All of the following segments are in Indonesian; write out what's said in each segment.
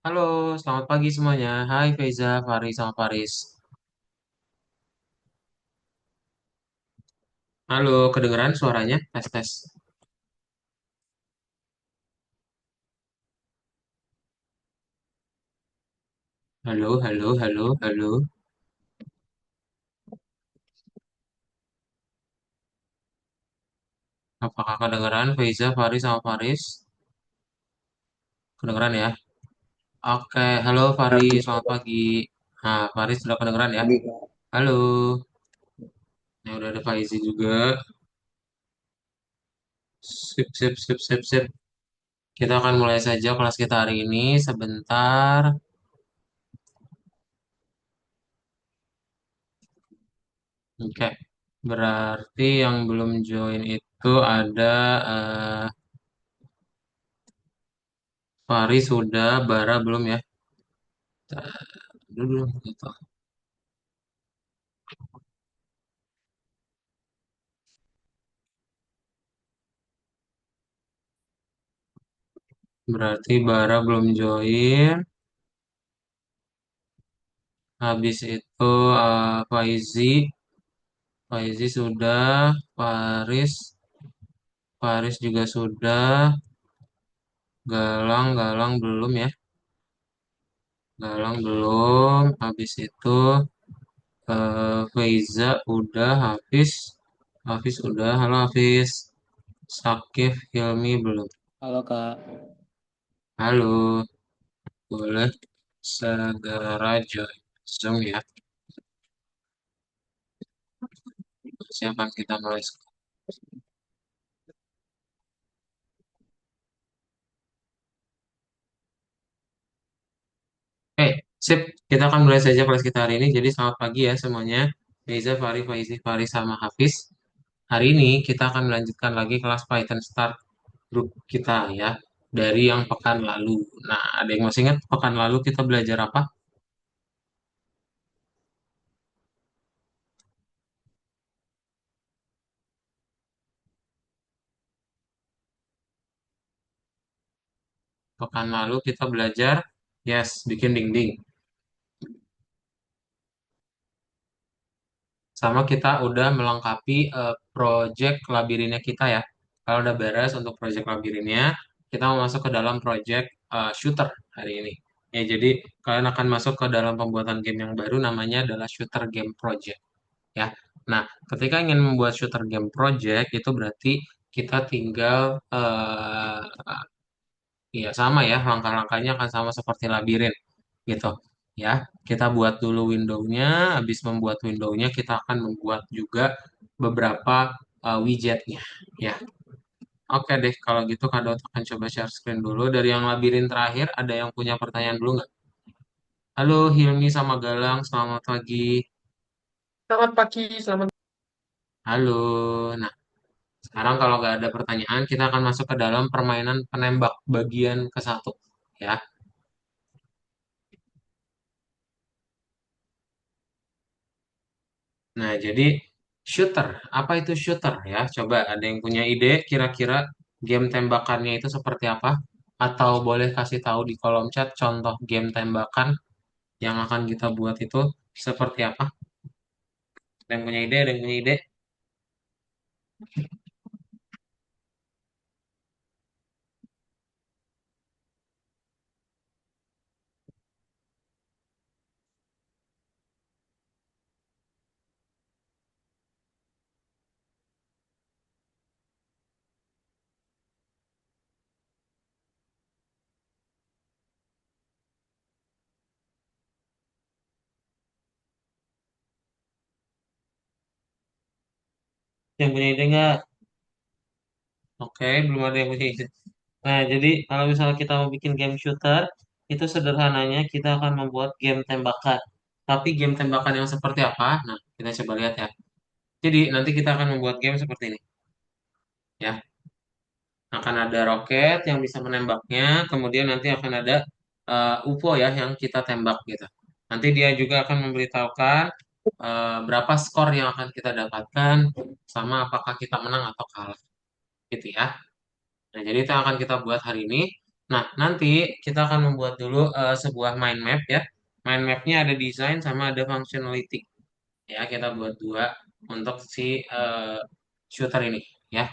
Halo, selamat pagi semuanya. Hai Feza, Faris, sama Faris. Halo, kedengeran suaranya? Tes, tes. Halo, halo, halo, halo. Apakah kedengeran Feza, Faris, sama Faris? Kedengeran ya? Oke, halo Pagi, Faris, selamat pagi. Nah, Faris sudah kedengeran ya? pagi, Kak. Halo. Nah, udah ada Faizi juga. Sip, sip, sip, sip, sip. Kita akan mulai saja kelas kita hari ini. Sebentar. Oke. Berarti yang belum join itu ada Faris sudah, Bara belum ya? Dulu gitu. Berarti Bara belum join. Habis itu Faizi sudah, Faris, Faris juga sudah, Galang belum ya, Galang belum. Habis itu Faiza udah, Hafiz udah, halo Hafiz, Sakif, Hilmi belum. Halo Kak, Halo, boleh segera join Zoom ya. Siapa kita mulai? Sip, kita akan mulai saja kelas kita hari ini. Jadi selamat pagi ya semuanya. Reza, Fari, Faizi, Fari, sama Hafiz. Hari ini kita akan melanjutkan lagi kelas Python Start Group kita ya. Dari yang pekan lalu. Nah, ada yang masih ingat pekan lalu kita belajar apa? Pekan lalu kita belajar, yes, bikin dinding. Sama kita udah melengkapi project labirinnya kita ya. Kalau udah beres untuk project labirinnya, kita mau masuk ke dalam project shooter hari ini. Ya, jadi kalian akan masuk ke dalam pembuatan game yang baru namanya adalah shooter game project ya. Nah, ketika ingin membuat shooter game project itu berarti kita tinggal ya sama ya, langkah-langkahnya akan sama seperti labirin gitu ya. Kita buat dulu window-nya, habis membuat window-nya kita akan membuat juga beberapa widgetnya ya. Oke deh, kalau gitu Kak Dot akan coba share screen dulu. Dari yang labirin terakhir, ada yang punya pertanyaan dulu nggak? Halo Hilmi sama Galang, selamat pagi. Selamat pagi, selamat. Halo. Nah, sekarang kalau nggak ada pertanyaan, kita akan masuk ke dalam permainan penembak bagian ke satu ya. Nah, jadi shooter, apa itu shooter ya? Coba ada yang punya ide kira-kira game tembakannya itu seperti apa? Atau boleh kasih tahu di kolom chat contoh game tembakan yang akan kita buat itu seperti apa? Ada yang punya ide? Ada yang punya ide? Yang punya ide nggak? Oke, belum ada yang punya ide. Nah, jadi kalau misalnya kita mau bikin game shooter, itu sederhananya kita akan membuat game tembakan. Tapi game tembakan yang seperti apa? Nah, kita coba lihat ya. Jadi nanti kita akan membuat game seperti ini. Ya, akan ada roket yang bisa menembaknya, kemudian nanti akan ada UFO ya yang kita tembak gitu. Nanti dia juga akan memberitahukan berapa skor yang akan kita dapatkan, sama apakah kita menang atau kalah gitu ya. Nah, jadi itu yang akan kita buat hari ini. Nah, nanti kita akan membuat dulu sebuah mind map ya. Mind mapnya ada desain sama ada functionality. Ya, kita buat dua untuk si shooter ini ya.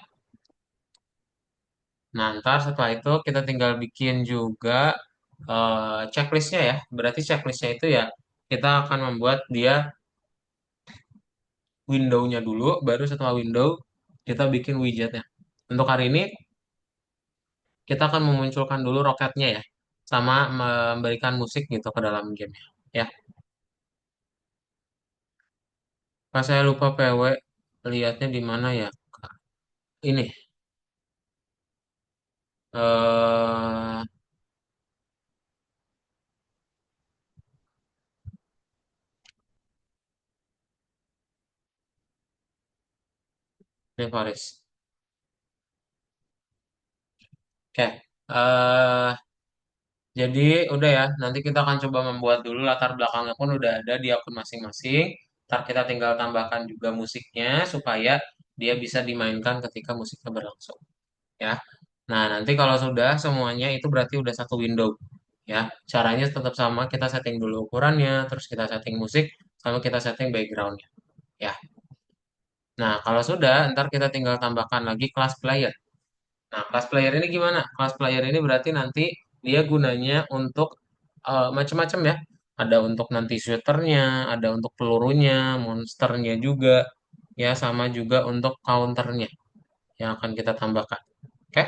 Nah, ntar setelah itu kita tinggal bikin juga checklistnya ya. Berarti checklistnya itu ya kita akan membuat dia window-nya dulu, baru setelah window kita bikin widgetnya. Untuk hari ini kita akan memunculkan dulu roketnya ya, sama memberikan musik gitu ke dalam game ya. Pas saya lupa PW lihatnya di mana ya? Ini eh ini Faris. Oke. Jadi udah ya, nanti kita akan coba membuat dulu latar belakangnya pun udah ada di akun masing-masing. Ntar kita tinggal tambahkan juga musiknya supaya dia bisa dimainkan ketika musiknya berlangsung. Ya. Nah, nanti kalau sudah semuanya itu berarti udah satu window. Ya, caranya tetap sama, kita setting dulu ukurannya, terus kita setting musik, sama kita setting backgroundnya. Ya. Nah, kalau sudah, ntar kita tinggal tambahkan lagi kelas player. Nah, kelas player ini gimana? Kelas player ini berarti nanti dia gunanya untuk macam-macam ya. Ada untuk nanti shooternya, ada untuk pelurunya, monsternya juga, ya sama juga untuk counternya yang akan kita tambahkan. Oke?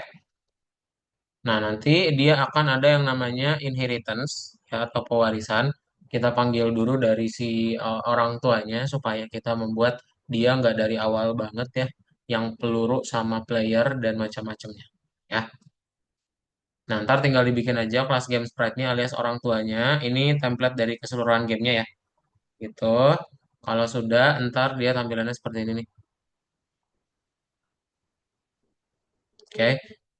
Nah, nanti dia akan ada yang namanya inheritance ya, atau pewarisan. Kita panggil dulu dari si orang tuanya supaya kita membuat dia nggak dari awal banget ya, yang peluru sama player dan macam-macamnya. Ya. Nah, ntar tinggal dibikin aja kelas game sprite-nya alias orang tuanya. Ini template dari keseluruhan gamenya ya. Gitu. Kalau sudah, ntar dia tampilannya seperti ini nih. Oke.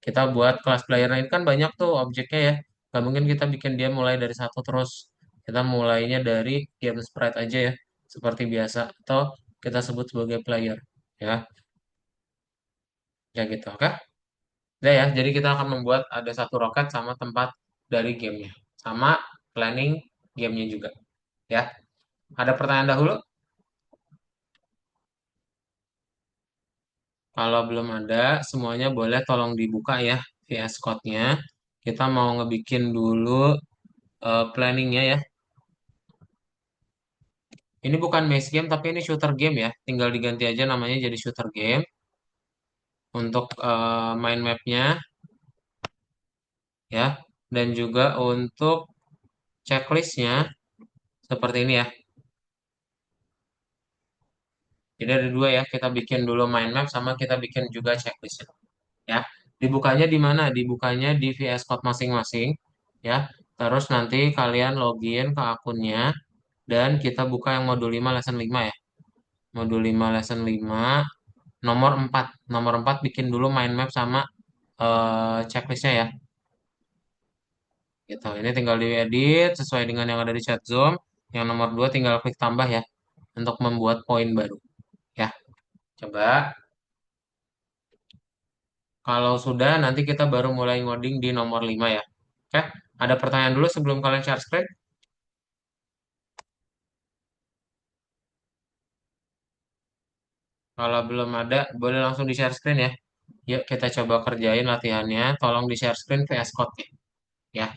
Kita buat kelas player. Nah, ini kan banyak tuh objeknya ya. Gak mungkin kita bikin dia mulai dari satu terus. Kita mulainya dari game sprite aja ya. Seperti biasa. Atau kita sebut sebagai player. Ya. Ya gitu. Oke. Udah ya. Jadi kita akan membuat ada satu roket sama tempat dari gamenya. Sama planning gamenya juga. Ya. Ada pertanyaan dahulu? Kalau belum ada, semuanya boleh tolong dibuka ya VS Code-nya. Kita mau ngebikin dulu planningnya ya. Ini bukan maze game, tapi ini shooter game ya. Tinggal diganti aja namanya jadi shooter game. Untuk mind map-nya ya. Dan juga untuk checklist-nya seperti ini ya. Jadi ada dua ya, kita bikin dulu mind map sama kita bikin juga checklist ya. Dibukanya di mana? Dibukanya di VS Code masing-masing ya. Terus nanti kalian login ke akunnya dan kita buka yang modul 5 lesson 5 ya. Modul 5 lesson 5 nomor 4. Nomor 4 bikin dulu mind map sama checklistnya ya. Gitu. Ini tinggal diedit sesuai dengan yang ada di chat Zoom. Yang nomor 2 tinggal klik tambah ya untuk membuat poin baru ya. Coba kalau sudah nanti kita baru mulai ngoding di nomor 5 ya. Oke, ada pertanyaan dulu sebelum kalian share screen? Kalau belum ada, boleh langsung di share screen ya. Yuk kita coba kerjain latihannya. Tolong di share screen VS Code-nya. Ya.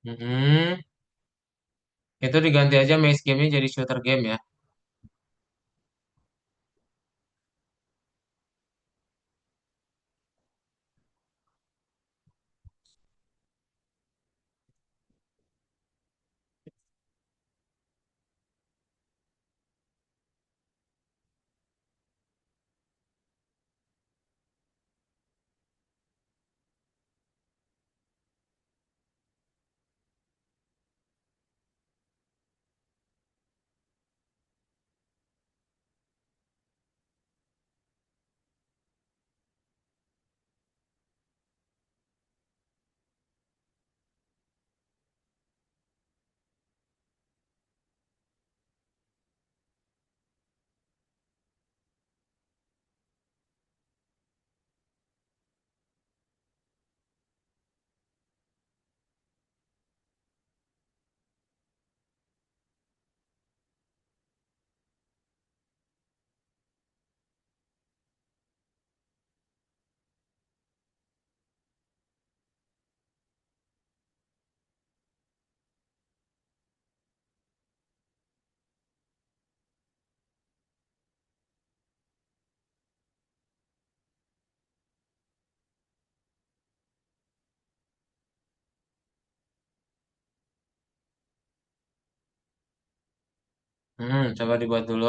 Mm-mm. Itu diganti aja maze gamenya jadi shooter game ya. Coba dibuat dulu.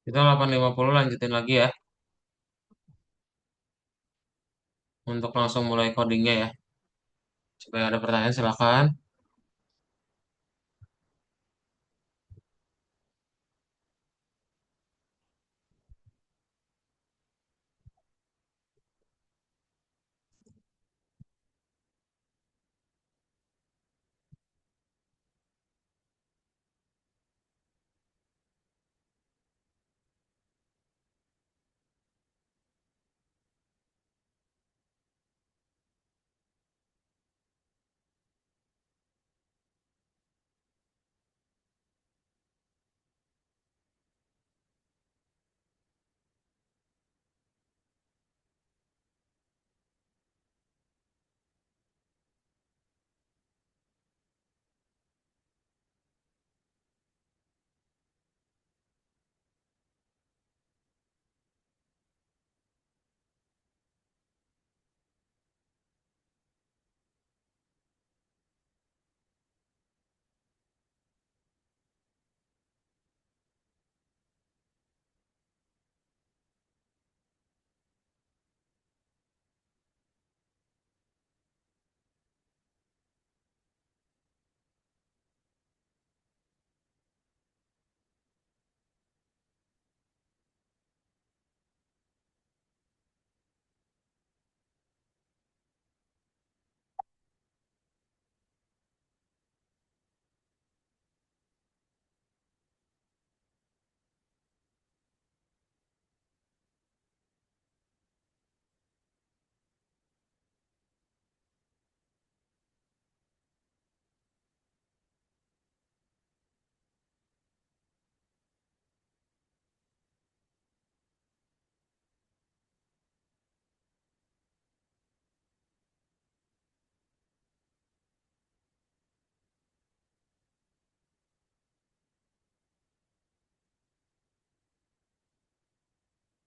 Kita 8.50 lanjutin lagi ya. Untuk langsung mulai codingnya ya. Supaya ada pertanyaan silakan.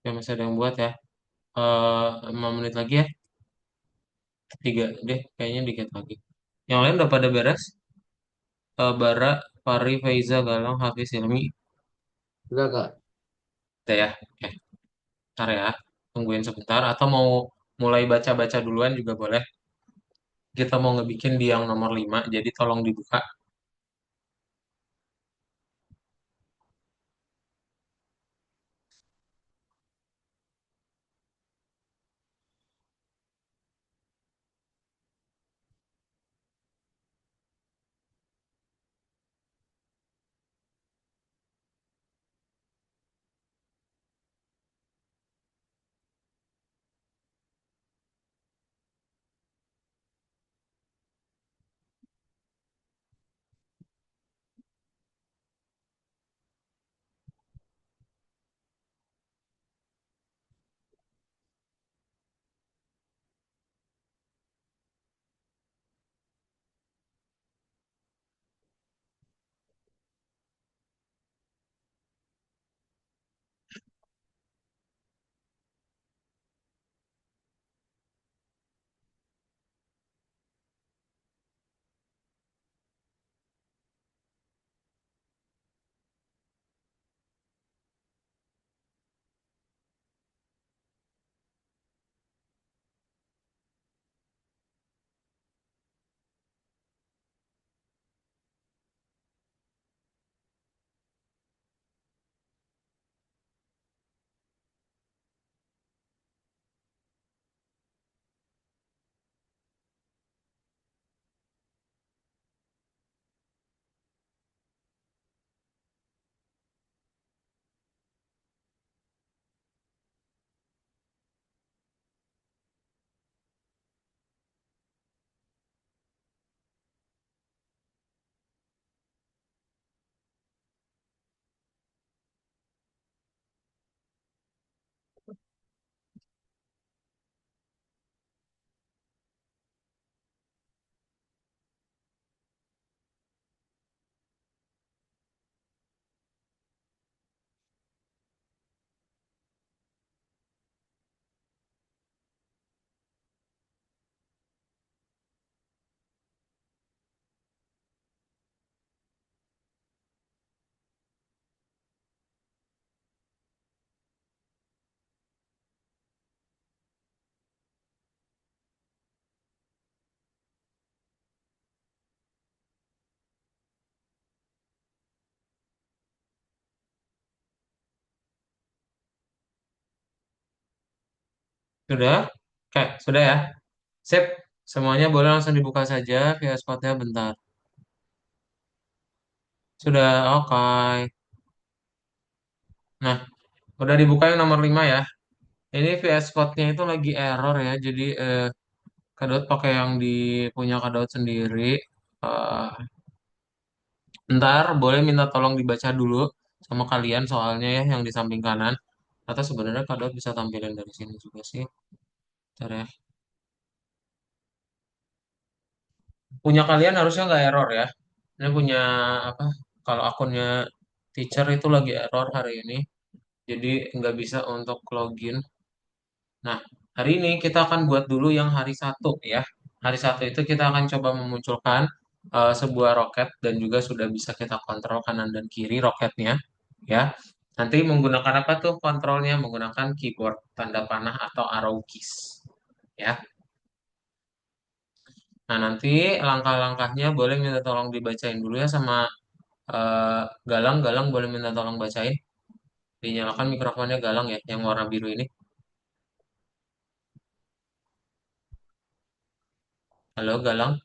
Ya masih ada yang buat ya. 5 menit lagi ya. Tiga deh, kayaknya dikit lagi. Yang lain udah pada beres. Bara, Fari, Faiza, Galang, Hafiz, Ilmi. Udah, Kak. Udah ya. Oke, ntar ya. Tungguin sebentar. Atau mau mulai baca-baca duluan juga boleh. Kita mau ngebikin di yang nomor 5, jadi tolong dibuka. Sudah? Oke, sudah ya. Sip. Semuanya boleh langsung dibuka saja via spotnya bentar. Sudah, oke. Nah, udah dibuka yang nomor 5 ya. Ini VS Code-nya itu lagi error ya. Jadi Kadot pakai yang punya Kadot sendiri. Eh, Ntar boleh minta tolong dibaca dulu sama kalian soalnya ya yang di samping kanan. Atau sebenarnya Kadot bisa tampilin dari sini juga sih. Ntar ya. Punya kalian harusnya nggak error ya. Ini punya apa? Kalau akunnya teacher itu lagi error hari ini. Jadi nggak bisa untuk login. Nah, hari ini kita akan buat dulu yang hari 1 ya. Hari 1 itu kita akan coba memunculkan sebuah roket dan juga sudah bisa kita kontrol kanan dan kiri roketnya ya. Nanti menggunakan apa tuh kontrolnya? Menggunakan keyboard tanda panah atau arrow keys ya. Nah, nanti langkah-langkahnya boleh minta tolong dibacain dulu ya sama eh, Galang. Galang boleh minta tolong bacain. Dinyalakan mikrofonnya Galang ya, yang warna biru ini. Halo Galang.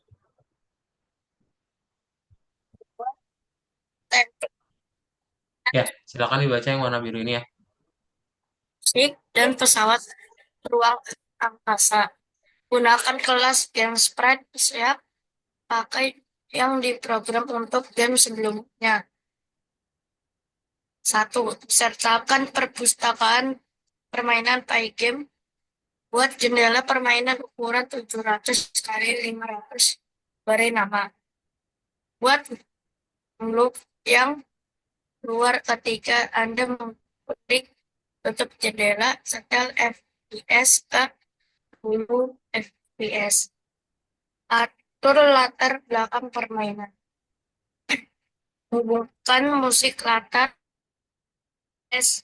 Ya, silakan dibaca yang warna biru ini ya. Musik dan pesawat ruang angkasa. Gunakan kelas game sprite siap pakai yang diprogram untuk game sebelumnya. Satu, sertakan perpustakaan permainan Pygame. Buat jendela permainan ukuran 700 kali 500. Beri nama. Buat loop yang luar ketika Anda mengklik tutup jendela setel FPS ke 10 FPS. Atur latar belakang permainan. Hubungkan musik latar S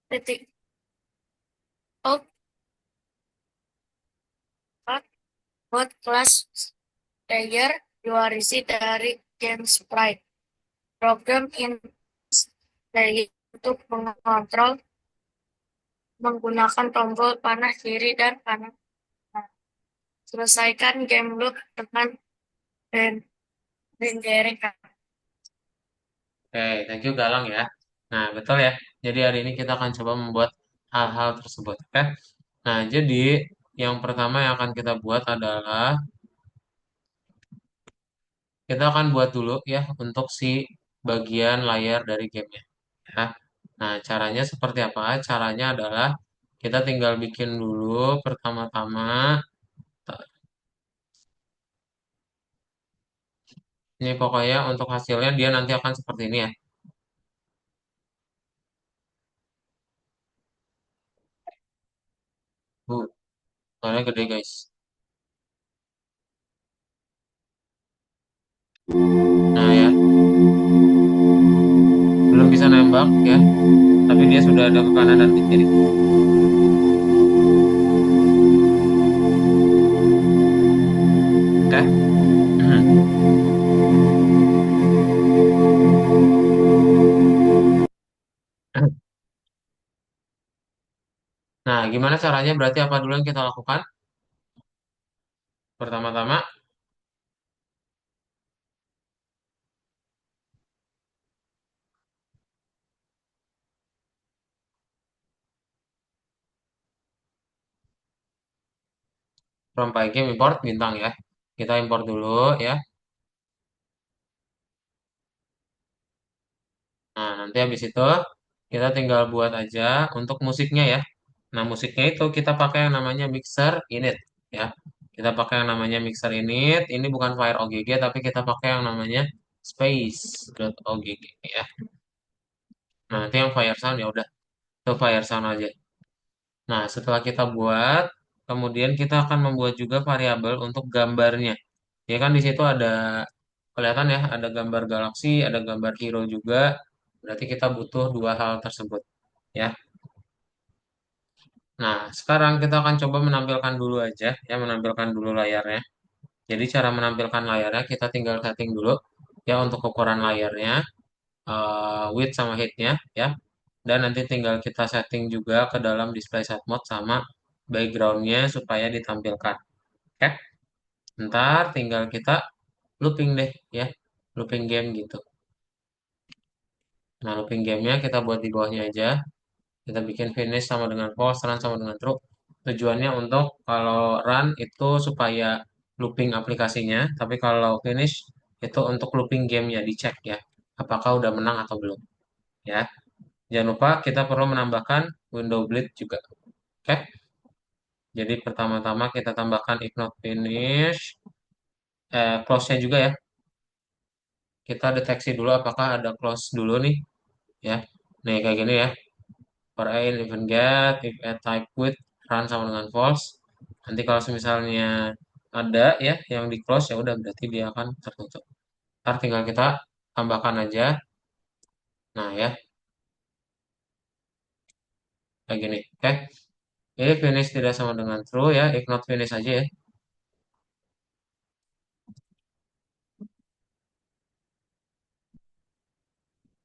titik out buat kelas player diwarisi dari game sprite. Program in player untuk mengontrol menggunakan tombol panah kiri dan panah kanan. Selesaikan game loop dengan rendering. Oke, thank you Galang ya. Nah, betul ya. Jadi hari ini kita akan coba membuat hal-hal tersebut. Oke. Nah, jadi yang pertama yang akan kita buat adalah kita akan buat dulu ya untuk si bagian layar dari gamenya. Ya. Nah, caranya seperti apa? Caranya adalah kita tinggal bikin dulu pertama-tama. Ini pokoknya untuk hasilnya dia nanti akan seperti ini ya. Soalnya gede guys. Nah ya, belum bisa nembak ya. Tapi dia sudah ada ke kanan dan ke kiri. Oke. Nah, gimana caranya? Berarti apa dulu yang kita lakukan? Pertama-tama, from Pygame import bintang ya. Kita import dulu ya. Nah, nanti habis itu kita tinggal buat aja untuk musiknya ya. Nah, musiknya itu kita pakai yang namanya mixer init ya. Kita pakai yang namanya mixer init. Ini bukan Fire OGG tapi kita pakai yang namanya space.ogg ya. Nah, nanti yang Fire Sound ya udah ke Fire Sound aja. Nah, setelah kita buat, kemudian kita akan membuat juga variabel untuk gambarnya. Ya kan di situ ada kelihatan ya, ada gambar galaksi, ada gambar hero juga. Berarti kita butuh dua hal tersebut ya. Nah, sekarang kita akan coba menampilkan dulu aja ya, menampilkan dulu layarnya. Jadi cara menampilkan layarnya kita tinggal setting dulu ya untuk ukuran layarnya, width sama height-nya ya. Dan nanti tinggal kita setting juga ke dalam display set mode sama backgroundnya supaya ditampilkan. Oke, ntar tinggal kita looping deh ya, looping game gitu. Nah, looping gamenya kita buat di bawahnya aja. Kita bikin finish sama dengan false, run sama dengan true. Tujuannya untuk kalau run itu supaya looping aplikasinya, tapi kalau finish itu untuk looping gamenya dicek ya, apakah udah menang atau belum ya. Jangan lupa kita perlu menambahkan window bleed juga. Oke, jadi pertama-tama kita tambahkan if not finish, close-nya juga ya. Kita deteksi dulu apakah ada close dulu nih ya. Nih kayak gini ya. For a in event get, if a type with run sama dengan false. Nanti kalau misalnya ada ya yang di close ya udah berarti dia akan tertutup. Ntar tinggal kita tambahkan aja. Nah ya, kayak gini. Oke. If finish tidak sama dengan true ya, if not finish aja ya.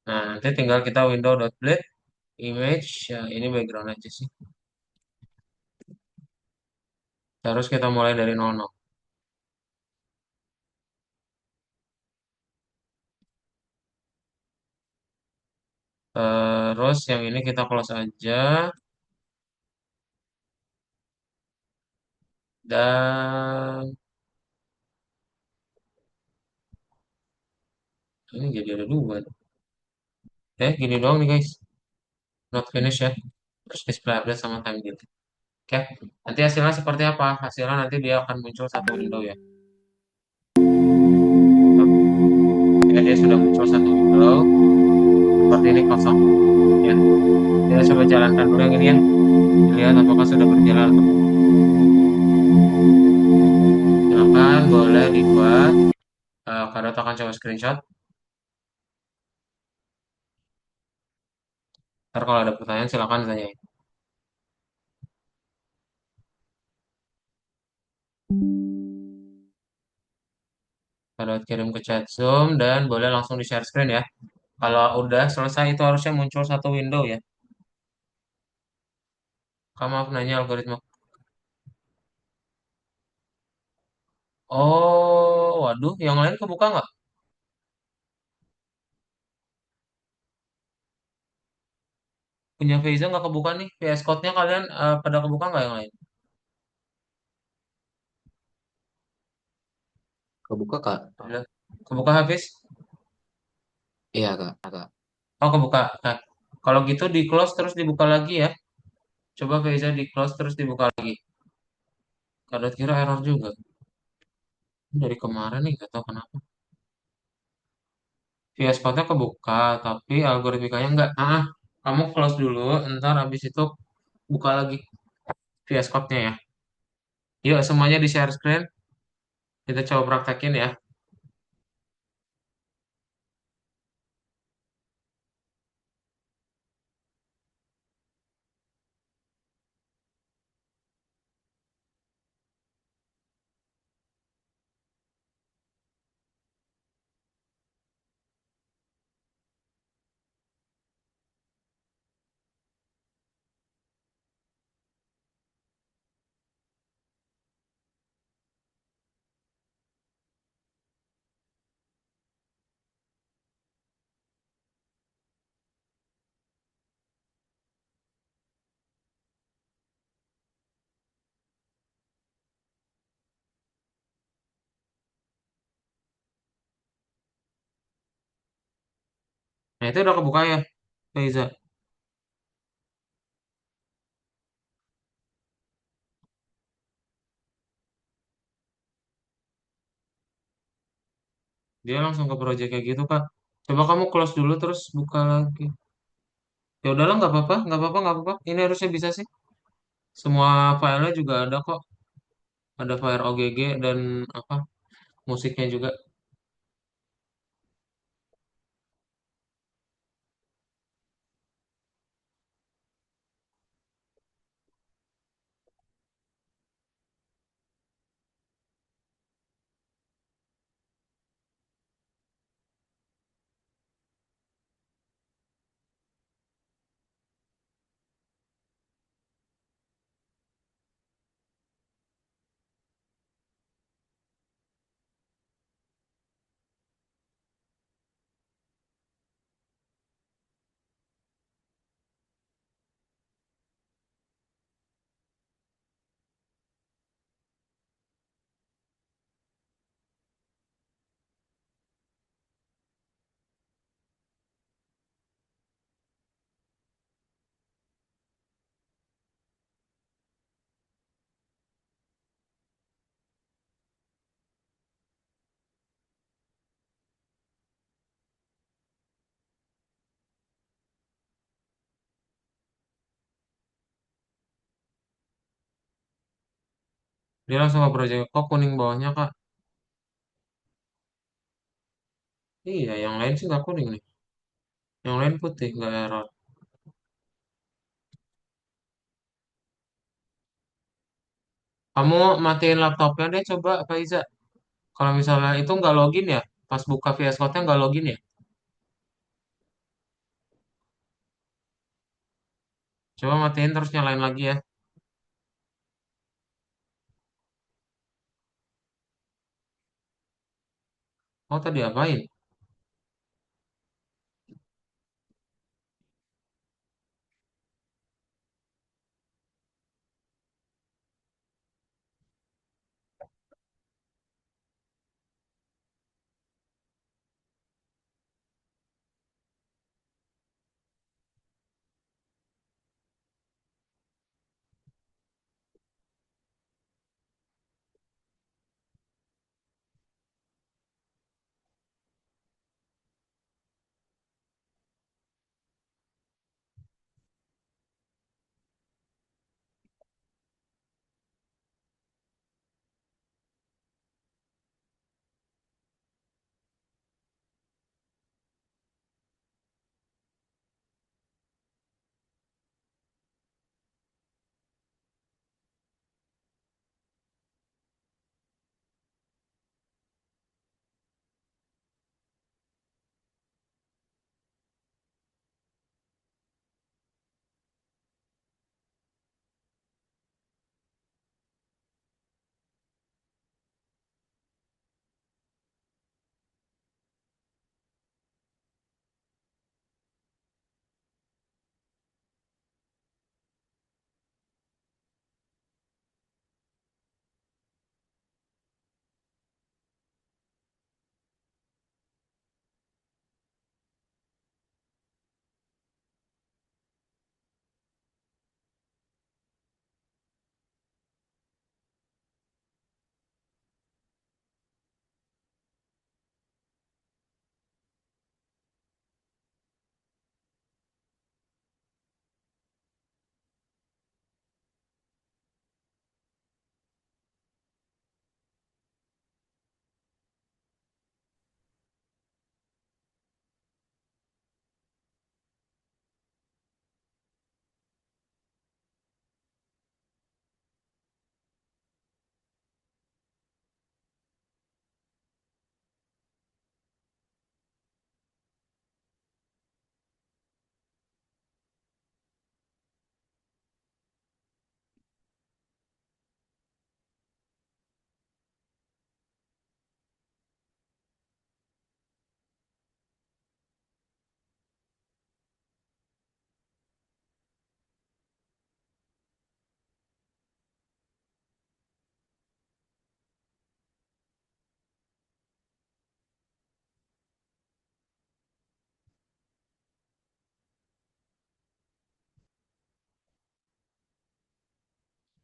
Nah, nanti tinggal kita window.blade image ya, ini background aja sih. Terus kita mulai dari 00. Terus yang ini kita close aja dan ini jadi ada dua. Gini doang nih guys. Not finish ya. Terus display update sama time delay. Oke, nanti hasilnya seperti apa? Hasilnya nanti dia akan muncul satu window ya. Ya, dia sudah muncul satu window seperti ini kosong. Ya, kita coba jalankan dulu yang ini ya. Lihat apakah sudah berjalan atau belum. Silakan boleh dibuat. Kadang akan coba screenshot. Ntar kalau ada pertanyaan silakan ditanyain. Kalau kirim ke chat Zoom dan boleh langsung di share screen ya. Kalau udah selesai itu harusnya muncul satu window ya. Kamu mau nanya algoritma. Oh, waduh, yang lain kebuka nggak? Punya Faiza nggak kebuka nih. VS Code-nya kalian pada kebuka nggak yang lain? Kebuka, Kak? Udah. Kebuka Hafiz? Iya, Kak. Oh, kebuka. Nah, kalau gitu di close terus dibuka lagi ya. Coba Faiza di close terus dibuka lagi. Kadang kira error juga. Dari kemarin nih, nggak tahu kenapa. VS Code-nya kebuka, tapi algoritmikanya nggak. Kamu close dulu, ntar habis itu buka lagi VS Code-nya ya. Yuk, semuanya di share screen. Kita coba praktekin ya. Nah, itu udah kebuka ya, Faiza. Dia langsung ke project kayak gitu, Kak. Coba kamu close dulu terus buka lagi. Ya udahlah, nggak apa-apa, nggak apa-apa, nggak apa-apa. Ini harusnya bisa sih. Semua filenya juga ada kok. Ada file OGG dan apa musiknya juga. Dia langsung ke project. Kok kuning bawahnya, Kak? Iya, yang lain sih nggak kuning nih. Yang lain putih, nggak error. Kamu matiin laptopnya deh coba, Faiza. Kalau misalnya itu nggak login ya, pas buka VS Code-nya nggak login ya. Coba matiin terus nyalain lagi ya. Oh, tadi apain?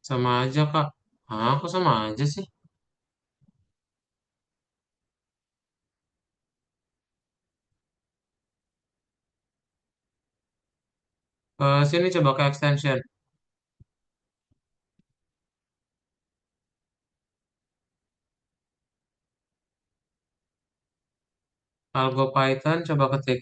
Sama aja, Kak. Ah, kok sama aja sih? Sini coba ke extension. Algo Python, coba ketik.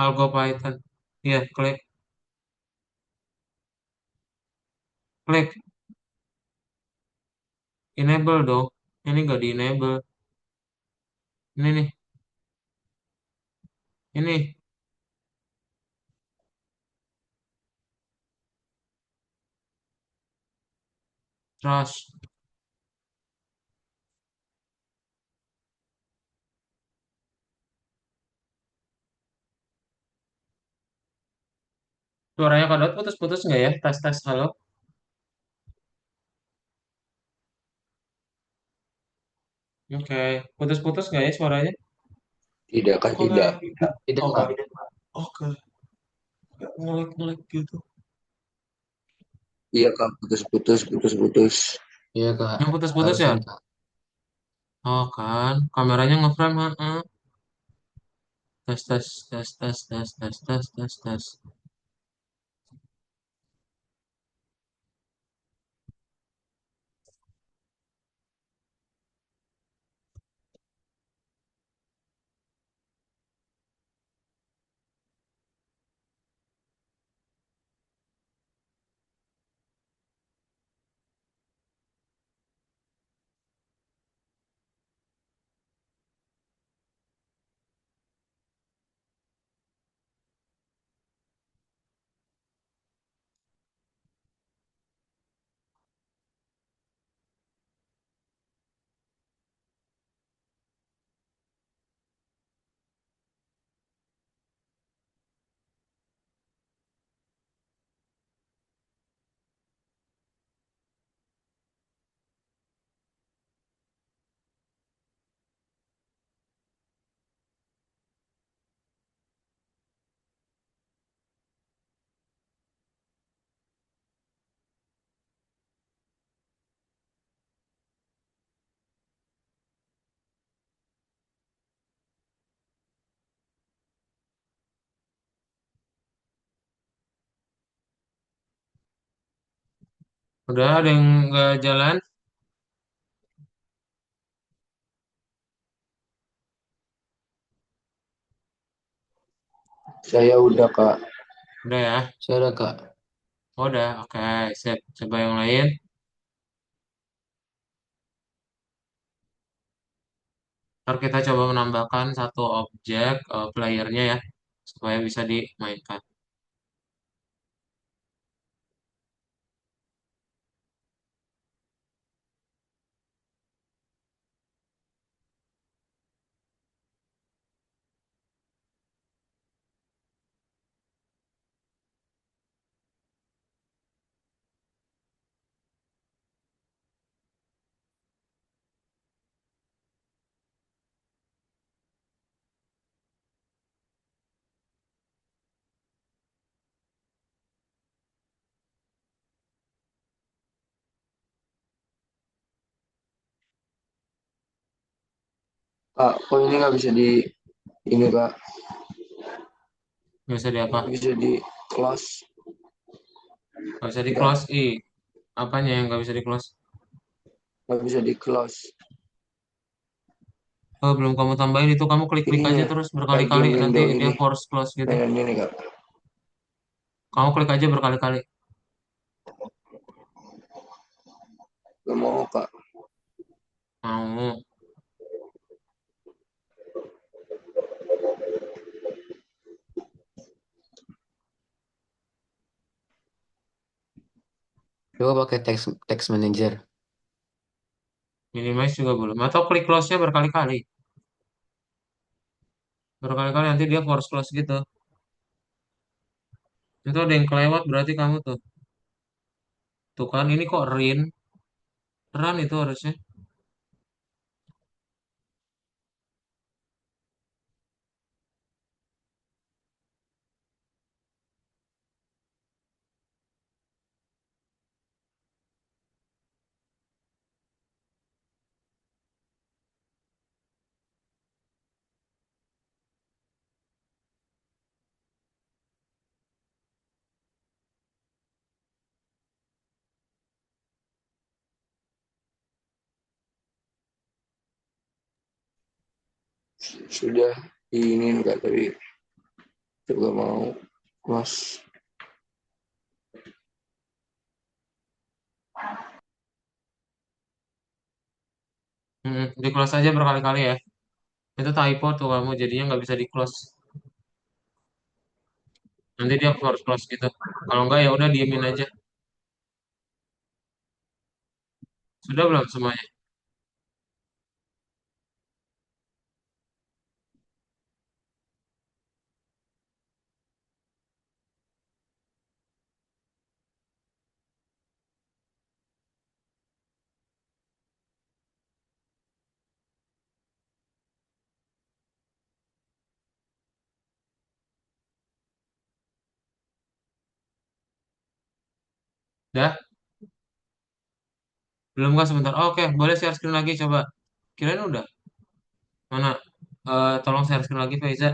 Algo Python. Iya, klik. Klik. Enable dong. Ini nggak di enable. Ini nih. Ini. Trust. Suaranya kodot putus-putus nggak ya? Tes tes halo. Oke, putus-putus nggak ya suaranya? Tidak, Kak, Oke, tidak. Tidak, oke, Kak. oke. Ngelik-ngelik gitu. Iya, Kak, putus-putus, putus-putus. Iya, Kak. Yang putus-putus ya? Barusan, Kak. Oh kan, kameranya ngeframe, heeh. Tes tes tes tes tes tes tes tes tes. Udah ada yang nggak jalan? Saya udah Kak. Udah ya. Saya udah Kak. Oh, udah, oke. Sip. Coba yang lain. Ntar kita coba menambahkan satu objek playernya ya, supaya bisa dimainkan. Kak, kok ini nggak bisa di ini Kak? Nggak bisa di apa? Nggak bisa di close. Nggak bisa di Nggak, close. Apanya yang nggak bisa di close? nggak bisa di close. Oh, belum kamu tambahin itu, kamu klik-klik aja Ininya terus berkali-kali, bagian nanti window dia ini. force close gitu. Mainan ini Kak. Kamu klik aja berkali-kali. Gak mau Kak. Mau. Coba pakai text manager. Minimize juga belum. Atau klik close-nya berkali-kali. Berkali-kali nanti dia force close gitu. Itu ada yang kelewat berarti kamu tuh. Tuh kan, ini kok run itu harusnya. Sudah ini enggak tapi juga mau close. Di close aja berkali-kali ya. Itu typo tuh kamu, jadinya nggak bisa di close. Nanti dia force close gitu. Kalau nggak ya udah diemin aja. Sudah belum semuanya? Udah? Belum kah sebentar? Oh, oke, boleh share screen lagi coba. Kirain udah. Mana? Tolong share screen lagi, Faiza.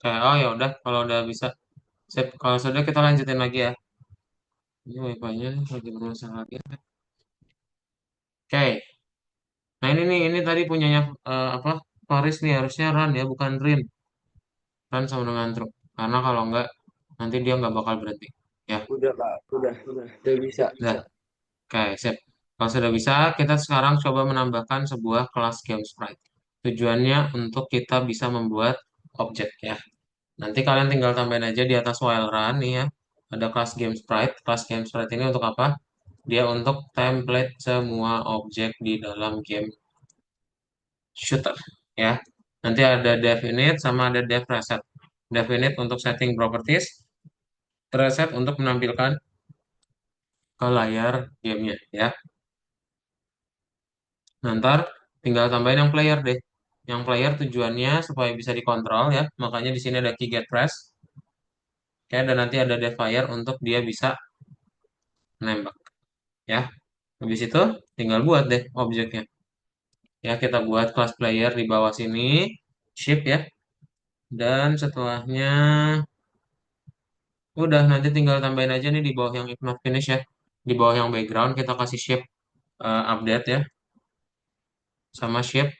Kayak oh ya udah kalau udah bisa. Sip. Kalau sudah kita lanjutin lagi ya. Ini wifi-nya lagi bermasalah lagi. Oke. Nah ini nih, ini tadi punyanya apa? Paris nih harusnya run ya, bukan Rin. Run sama dengan truk. Karena kalau enggak, nanti dia nggak bakal berhenti. Ya, Udah Kak, udah bisa, udah. bisa. Oke, sip. Kalau sudah bisa, kita sekarang coba menambahkan sebuah kelas game sprite. Tujuannya untuk kita bisa membuat objek ya. Nanti kalian tinggal tambahin aja di atas while run nih ya. Ada kelas game sprite. Kelas game sprite ini untuk apa? Dia untuk template semua objek di dalam game shooter ya. Nanti ada dev init sama ada dev reset. Dev init untuk setting properties, reset untuk menampilkan ke layar gamenya ya. Nah, ntar tinggal tambahin yang player deh. Yang player tujuannya supaya bisa dikontrol ya. Makanya di sini ada key get press ya, dan nanti ada dev fire untuk dia bisa menembak ya. Habis itu tinggal buat deh objeknya. Ya, kita buat kelas player di bawah sini, ship ya. Dan setelahnya udah nanti tinggal tambahin aja nih di bawah yang if not finish ya. Di bawah yang background kita kasih shape update ya sama shape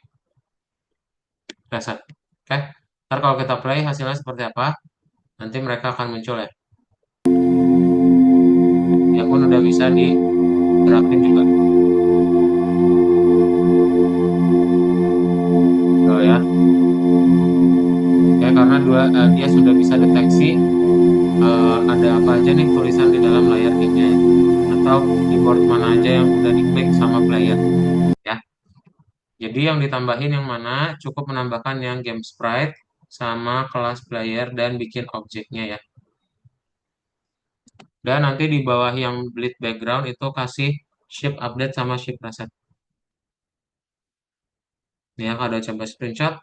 reset. Oke. Ntar kalau kita play hasilnya seperti apa, nanti mereka akan muncul ya. Ya pun udah bisa digerakin juga. Tuh ya. Ya karena dia sudah bisa deteksi ada apa aja nih tulisan di dalam layar gamenya ya. Atau keyboard mana aja yang udah diklik sama player ya. Jadi yang ditambahin yang mana cukup menambahkan yang game sprite sama kelas player dan bikin objeknya ya. Dan nanti di bawah yang bleed background itu kasih shape update sama shape preset. Ini ya kalau coba screenshot,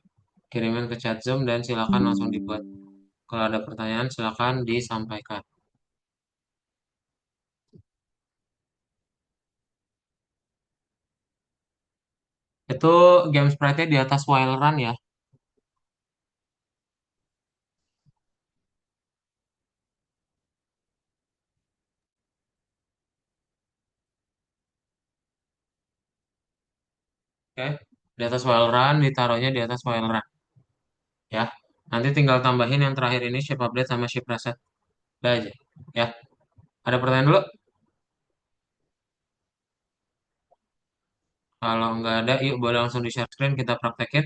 kirimin ke chat Zoom dan silakan langsung dibuat. Kalau ada pertanyaan silakan disampaikan. Itu game sprite-nya di atas while run ya. Oke. Di atas while run, ditaruhnya di atas while run. Ya. Nanti tinggal tambahin yang terakhir ini shape update sama shape preset. Udah aja. Ya. Ada pertanyaan dulu? Kalau nggak ada, yuk boleh langsung di share screen kita praktekin.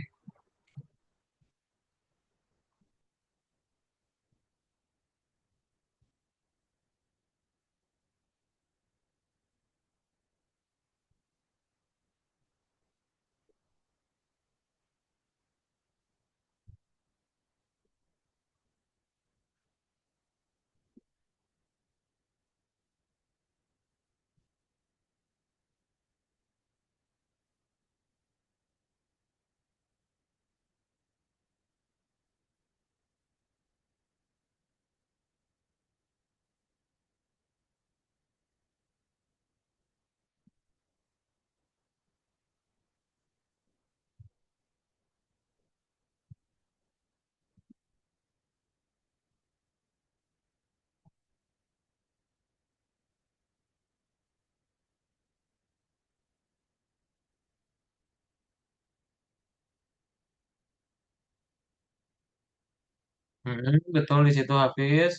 Betul di situ Hafiz.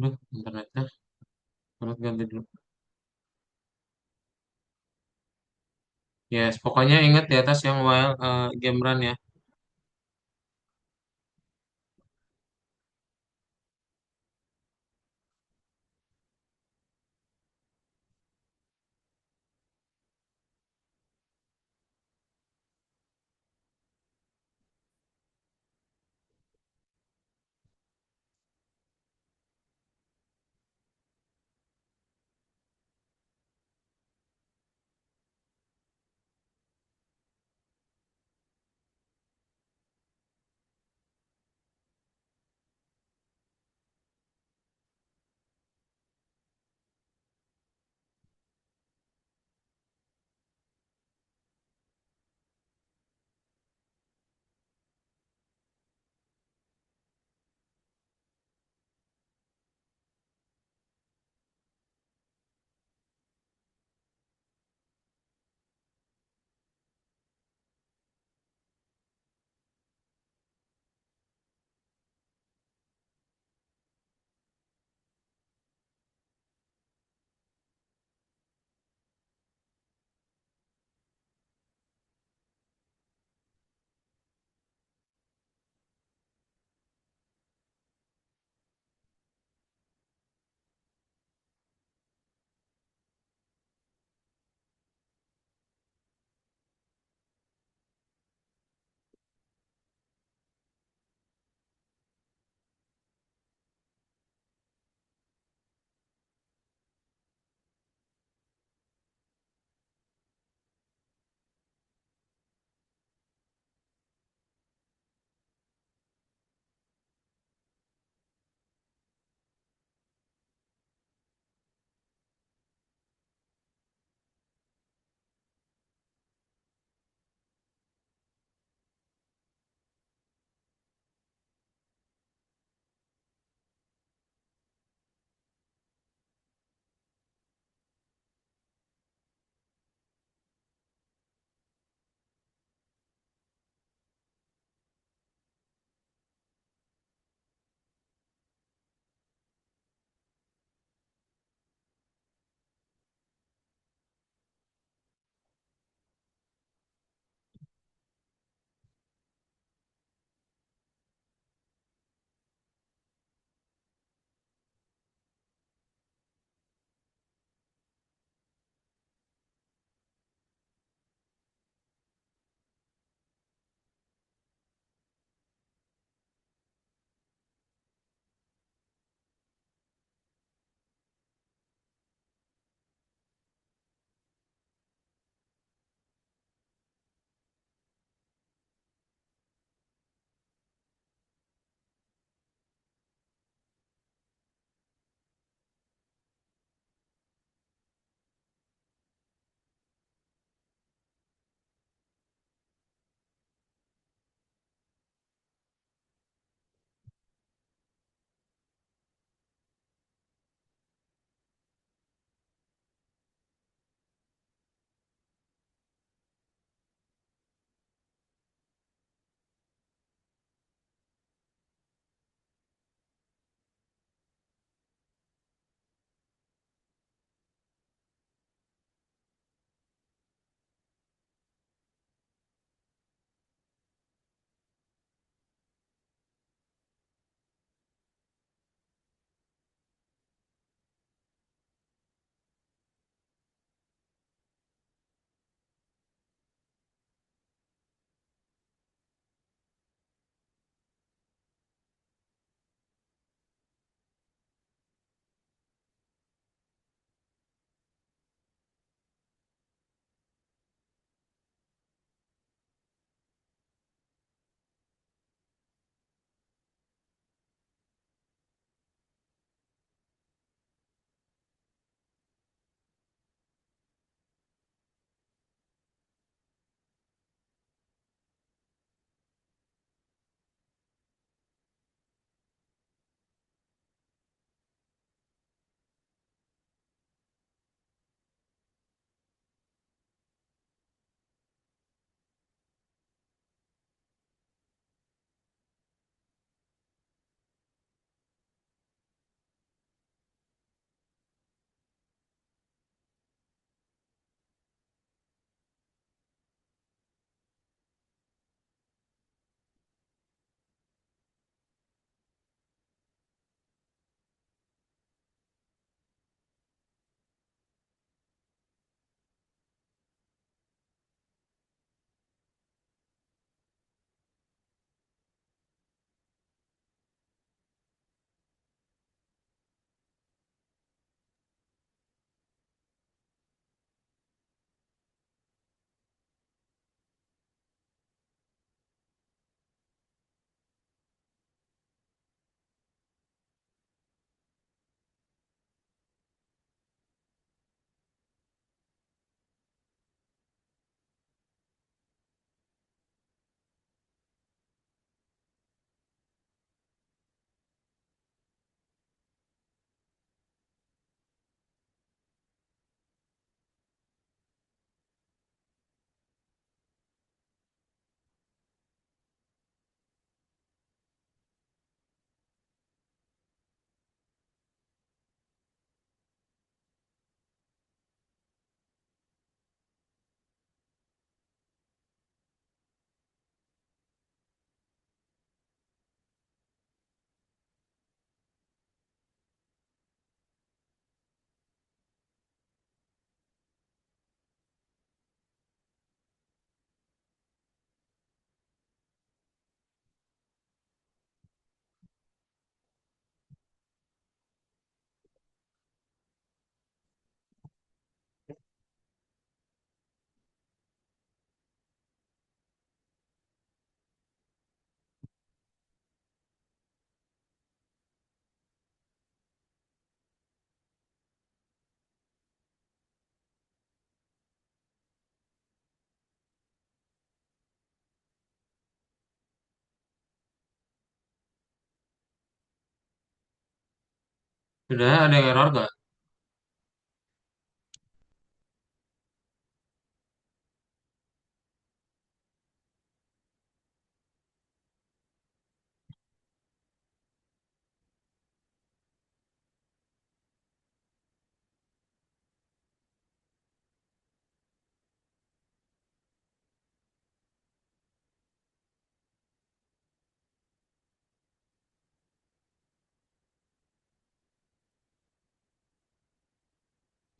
Duh, internetnya. Harus ganti dulu. Yes, pokoknya ingat di atas yang while game run ya. Sudah ada yang error gak?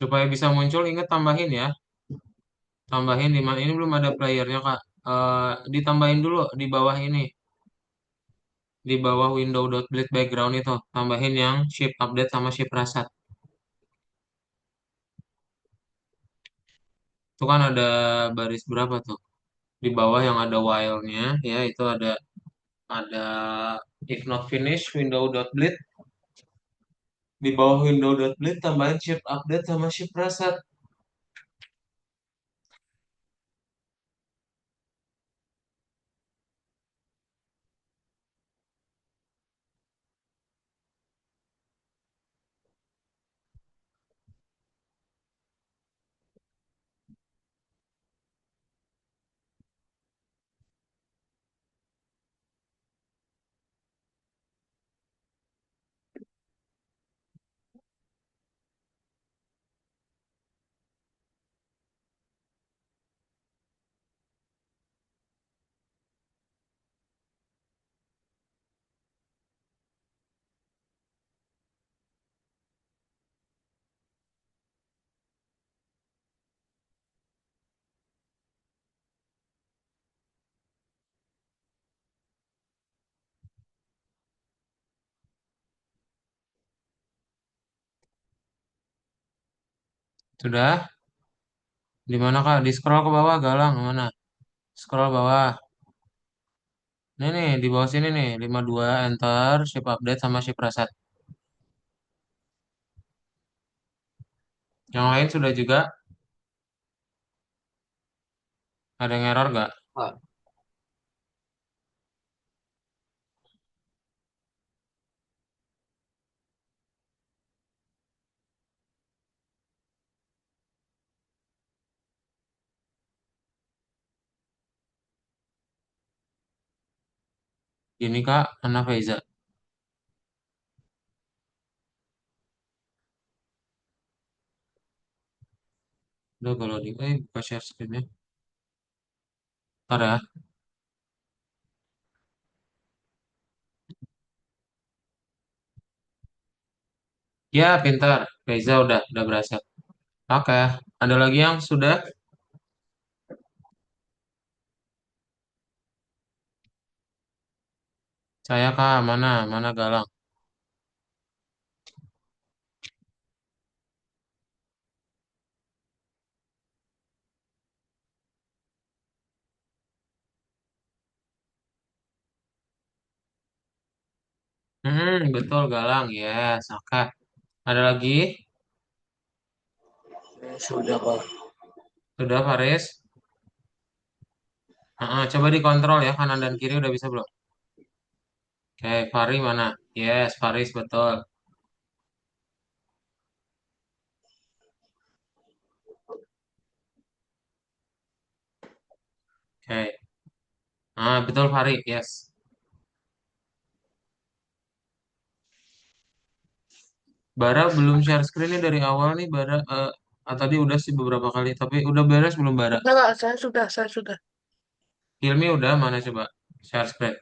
Supaya bisa muncul, ingat tambahin ya. Tambahin di mana ini belum ada playernya Kak. Ditambahin dulu di bawah ini, di bawah window.bleed background itu, tambahin yang ship update sama ship rasat. Itu kan ada baris berapa tuh? Di bawah yang ada while-nya ya itu ada if not finished window.bleed, di bawah window.bleed tambahin ship update sama ship rasat. Sudah? Di mana Kak? Di scroll ke bawah Galang mana? Scroll bawah. Ini nih di bawah sini nih 52 enter ship update sama ship rasat. Yang lain sudah juga. Ada yang error gak? Ah, Gini Kak, Ana Faiza. Udah kalau di buka share screen-nya. Ntar ya. Ya, pintar. Faiza udah berhasil. Oke. Ada lagi yang sudah? Saya Kak, mana? Mana Galang? Betul Galang. Yes, oke. Ada lagi? sudah Pak. Sudah Faris? Coba dikontrol ya, kanan dan kiri udah bisa belum? Oke, Fari mana? Yes, Faris betul. Oke. Betul Fari. Yes. Bara belum share screen nih dari awal nih Bara. Tadi udah sih beberapa kali, tapi udah beres belum Bara? Enggak, saya sudah. Hilmi udah mana coba share screen?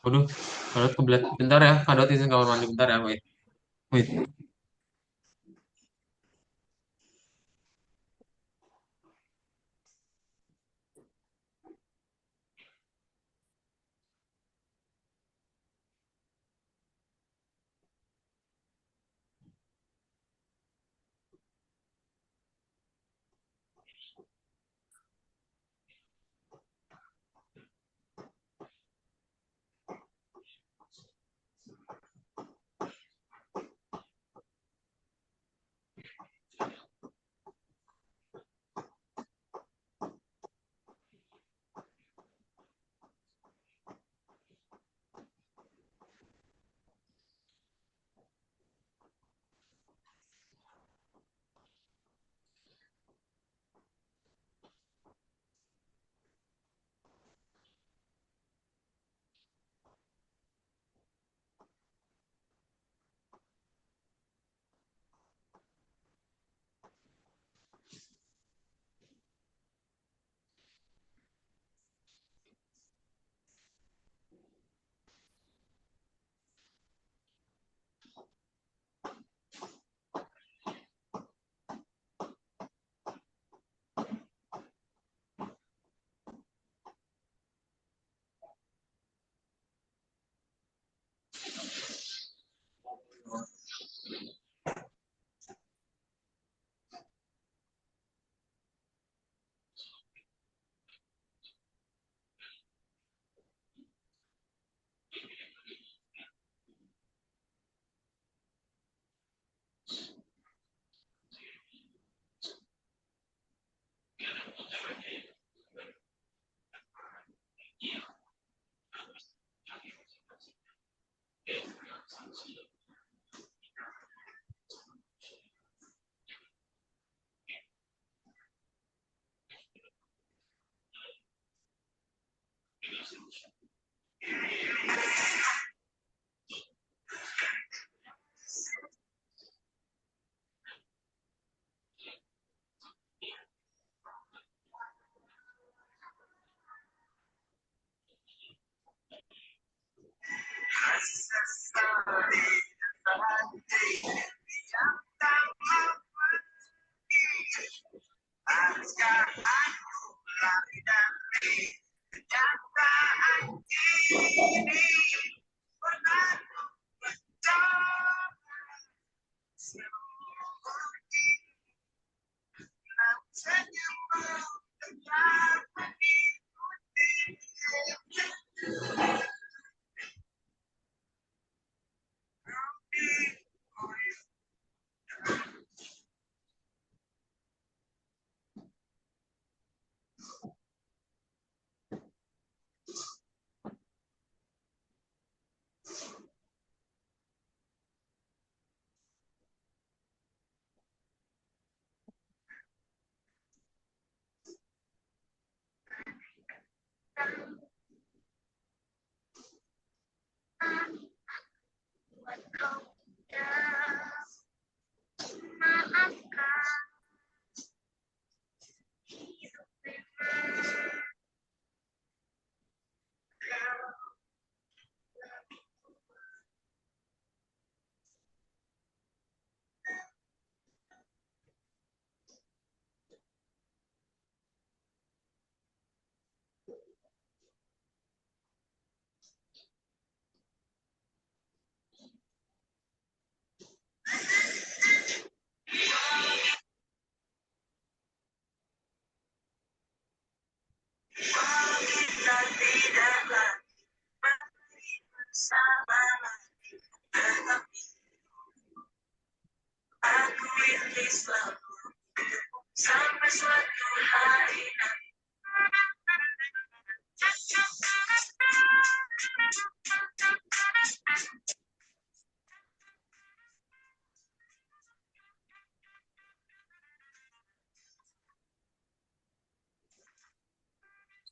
Waduh, Kadot kebelet. Bentar ya, Kadot izin kamar mandi bentar ya, wait. Wait.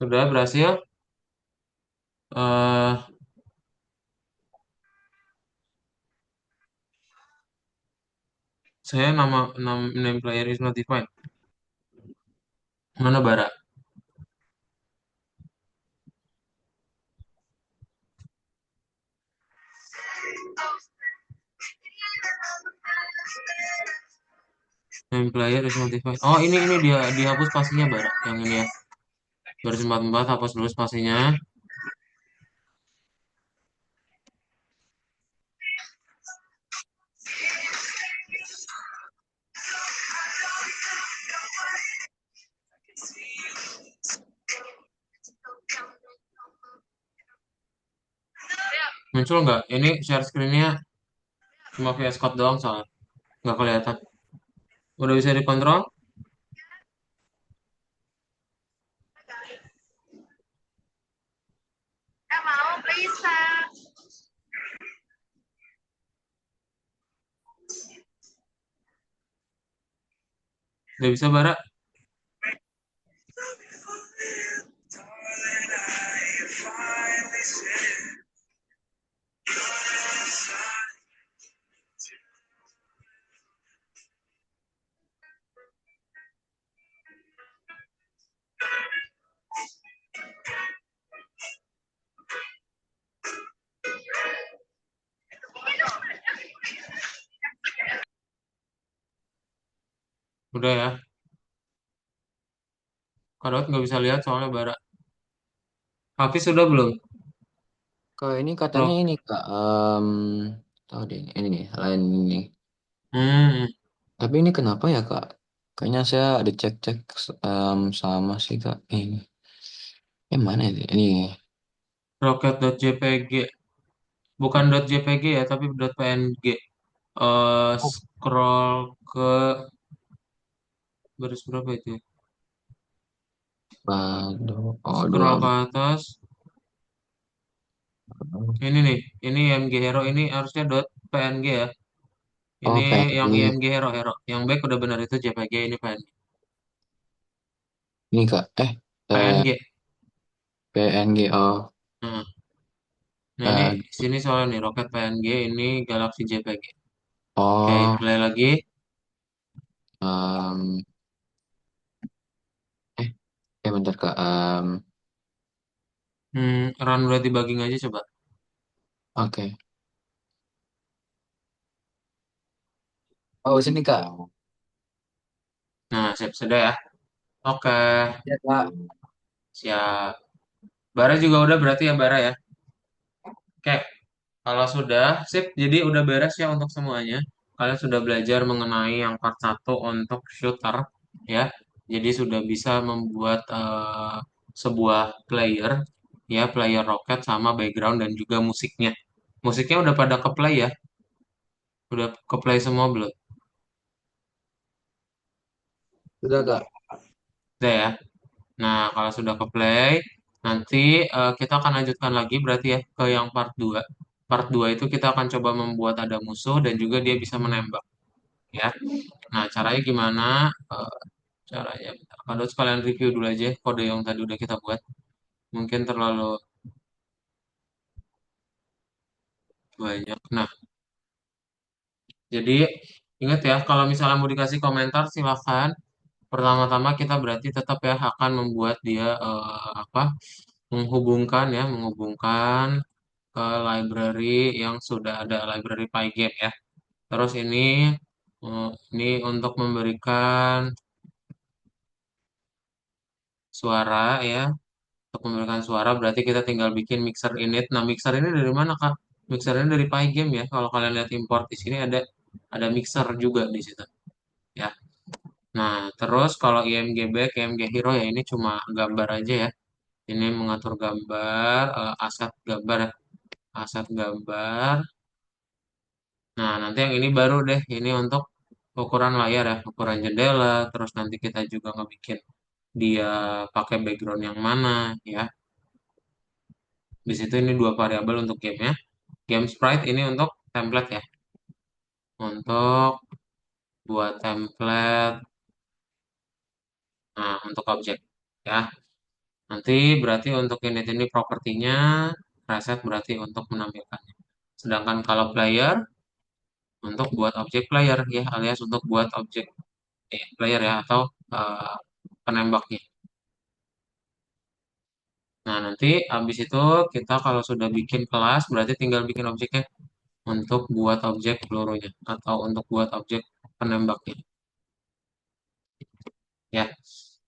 Sudah berhasil. eh saya name player is not defined. Mana Bara? Name player is not defined. Oh, ini dia dihapus spasinya Bara. Yang ini ya. Baris 44 hapus dulu spasinya. Muncul nggak? Ini share screen-nya cuma VS Code doang soalnya. Nggak kelihatan. Udah bisa dikontrol? Udah bisa Bara? Udah ya. Kadot nggak bisa lihat soalnya Bara. Hafiz sudah belum? Kak ini katanya Loh. ini Kak, tahu deh ini nih lain ini. Hmm. Tapi ini kenapa ya Kak? Kayaknya saya ada cek-cek sama sih Kak. Ini yang mana ya? Ini. Rocket.jpg. Bukan .jpg ya, tapi .png. Oh, Scroll ke baris berapa itu ya? waduh. Oh, dua. Scroll ke atas. Ini nih, ini IMG Hero ini harusnya .png ya. Oh, Ini yang PNG. IMG Hero Hero. Yang back udah benar itu JPG ini PNG. Ini Kak. PNG. PNG. Oh, Nah, nah ini eh, sini soalnya nih Rocket PNG ini Galaxy JPG. Oke, oh, play lagi. em, eh, bentar Kak. Run udah debugging aja coba. Oke. Oh, sini Kak. Nah, siap sudah ya. Oke, Ya Kak. siap. Bara juga udah berarti ya Bara ya. Oke, kalau sudah, sip. Jadi udah beres ya untuk semuanya. Kalian sudah belajar mengenai yang part satu untuk shooter ya. Jadi sudah bisa membuat sebuah player ya, player roket sama background dan juga musiknya. Musiknya udah pada ke play ya. Udah ke play semua belum? Sudah Kak. Udah ya. Nah, kalau sudah ke play, nanti kita akan lanjutkan lagi berarti ya ke yang part 2. Part 2 itu kita akan coba membuat ada musuh dan juga dia bisa menembak ya. Nah, caranya gimana? Eh, Caranya, kalau sekalian review dulu aja kode yang tadi udah kita buat. Mungkin terlalu banyak. Nah, jadi ingat ya, kalau misalnya mau dikasih komentar silahkan. Pertama-tama kita berarti tetap ya akan membuat dia apa? Menghubungkan ke library yang sudah ada library Pygame ya. Terus ini untuk memberikan suara ya. Untuk memberikan suara berarti kita tinggal bikin mixer init. Nah, mixer ini dari mana, Kak? Mixer ini dari Pygame ya. Kalau kalian lihat import di sini ada mixer juga di situ ya. Nah, terus kalau IMG back, IMG hero ya ini cuma gambar aja ya. Ini mengatur gambar, aset gambar ya. Aset gambar. Nah, nanti yang ini baru deh. Ini untuk ukuran layar ya, ukuran jendela. Terus nanti kita juga ngebikin dia pakai background yang mana ya. Di situ ini dua variabel untuk gamenya. Game sprite ini untuk template ya. Untuk buat template. Nah, untuk objek ya. Nanti berarti untuk init ini propertinya, reset berarti untuk menampilkannya. Sedangkan kalau player, untuk buat objek player ya, alias untuk buat objek player ya, atau eh, penembaknya. Nah, nanti habis itu kita kalau sudah bikin kelas, berarti tinggal bikin objeknya untuk buat objek pelurunya, atau untuk buat objek penembaknya. Ya.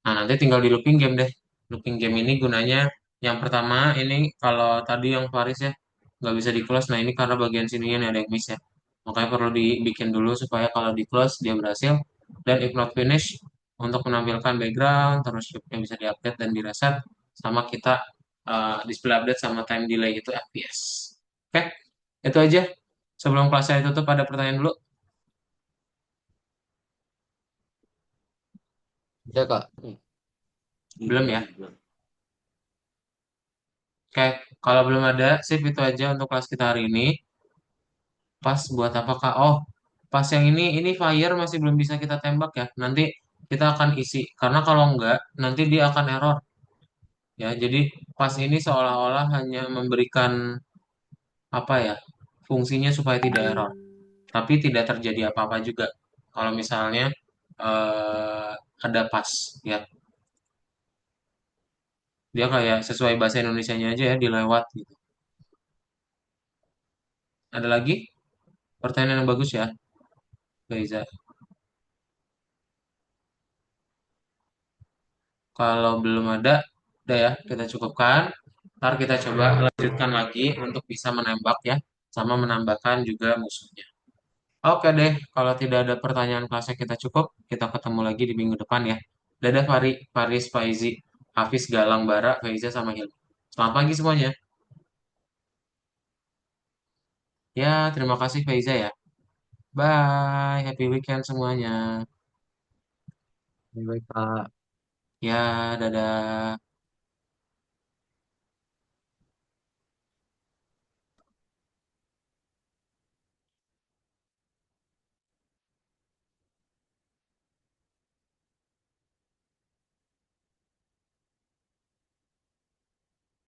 Nah, nanti tinggal di looping game deh. Looping game ini gunanya yang pertama ini kalau tadi yang Paris ya nggak bisa di close. Nah, ini karena bagian sininya nih ada yang miss ya. Makanya perlu dibikin dulu supaya kalau di close dia berhasil. Dan if not finish untuk menampilkan background, terus shape-nya bisa diupdate dan direset sama kita display update sama time delay itu FPS. Oke, itu aja. Sebelum kelas saya tutup ada pertanyaan dulu. Ya kak. Belum ya? Oke, kalau belum ada, sip itu aja untuk kelas kita hari ini. Pas buat apa Kak? Oh, pas yang ini fire masih belum bisa kita tembak ya. Nanti kita akan isi. Karena kalau enggak, nanti dia akan error. Ya, jadi pas ini seolah-olah hanya memberikan apa ya, fungsinya supaya tidak error. Tapi tidak terjadi apa-apa juga. Kalau misalnya eh, ada pas, ya. Dia kayak sesuai bahasa Indonesianya aja ya, dilewat gitu. Ada lagi pertanyaan yang bagus ya, Gaiza. Kalau belum ada, udah ya, kita cukupkan. Ntar kita coba lanjutkan lagi untuk bisa menembak ya, sama menambahkan juga musuhnya. Oke deh, kalau tidak ada pertanyaan kelasnya kita cukup, kita ketemu lagi di minggu depan ya. Dadah Faris, Faizi, Hafiz, Galang, Bara, Faiza, sama Hilmi. Selamat pagi semuanya. Ya, terima kasih Faiza ya. Bye, happy weekend semuanya. Baik kak. Ya, dadah.